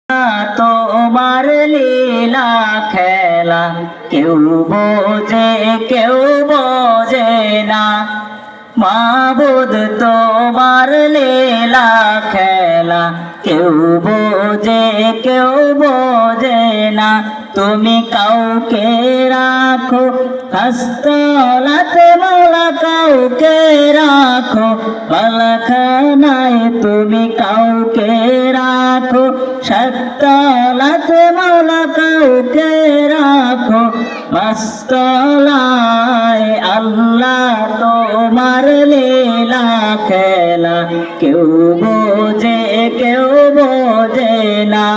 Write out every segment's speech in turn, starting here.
তোমার লীলা খেলা কেউ বোঝে না। মাবুদ তোমার লীলা খেলা কেউ বোঝে না। তুমি কাউকে রাখো হাসতলাতে মৌলা, কাউকে রাখো বালাখানায়। তুমি কাউকে রাখো সাততলাতে মৌলা, কাউকে রাখো পাঁচতলায়। আল্লাহ তোমার লীলা খেলা কেউ বোঝে না।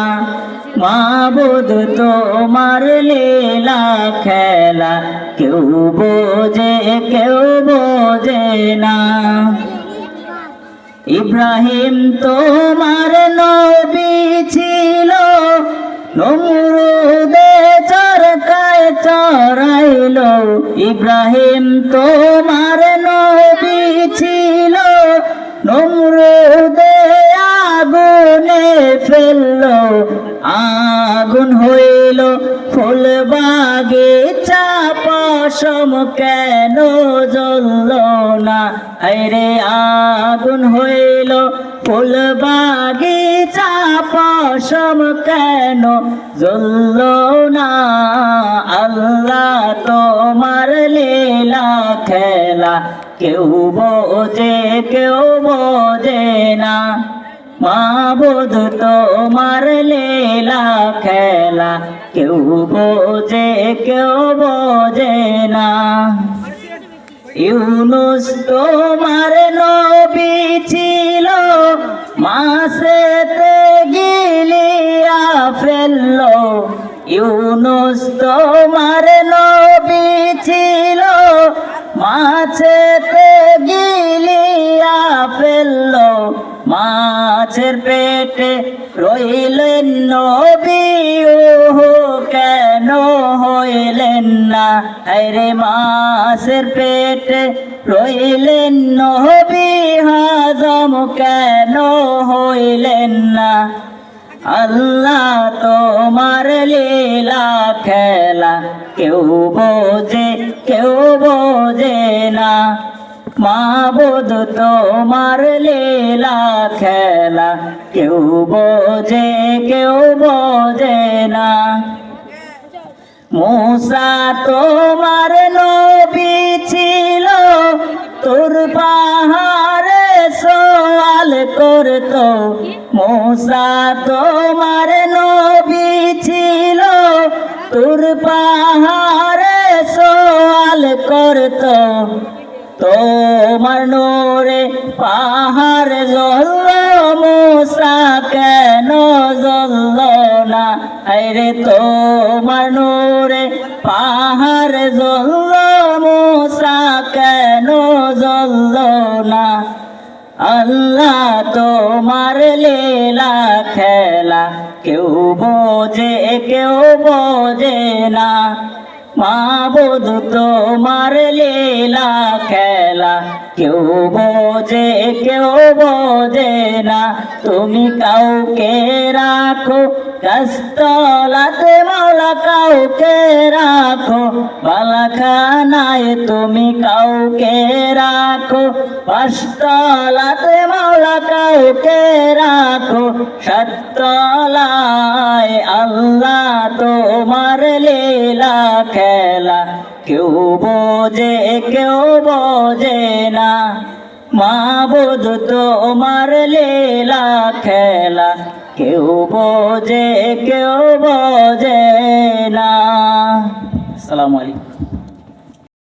মাবুদ তোমার লীলা খেলা কেউ বোঝে না। ইব্রাহিম তোমার নবী ছিল, নমরুদে চরকায় চড়াইলো। ইব্রাহিম তোমার নবী ছিল, নমরুদে আগুনে ফেললো। আগুন হইল ফুল বাগিচা, পশম কেন জ্বলল না? আরে আগুন হইল ফুল বাগিচা, পশম কেন জ্বলল না? আল্লাহ তোমার লীলা খেলা কেউ বোঝে না। মাবুদ তোমার লীলা খেলা কেউ বোঝে না। ইউনুস তোমার নবী ছিল, মাছেতে গিলিয়া ফেললো। ইউনুস তোমার নবী ছিল, মাছেতে গিলিয়া ফেললো। মাছের পেটে রইলেন নবী, ওহো কেন হইলেন না? আরে মাছের পেটে রইলেন নবী, হজম কেন হইলেন না? আল্লাহ তোমার লীলা খেলা কেউ বোঝে না। মাবুদ তোমার লীলা খেলা কেউ বোঝে না। মূসা তোমার নবী ছিল, তোর পাহাড়ে সওয়াল করতো। মূসা তোমার নবী ছিল, তোর পাহাড়ে সওয়াল করতো। তোমার নূরে পাহাড় জ্বলল, মূসা কেন জ্বলল না? আরে তোমার নূরে পাহাড় জ্বলল, মূসা কেন জ্বলল না? আল্লাহ তোমার লীলা খেলা কেউ বোঝে না। মাবুদ তোমার লীলা খেলা কেউ বোঝে না। তুমি কাউকে রাখো গাছতলাতে মৌলা, কাউকে রাখো বালাখানায়। তুমি কাউকে রাখো পাঁচতলাতে মৌলা, কাউকে রাখো সাততলায়। আল্লাহ তোমার লীলা খেলা কেউ বোঝে না। মাবুদ তোমার লীলা খেলা কেউ বোঝে না। আসসালামু আলাইকুম।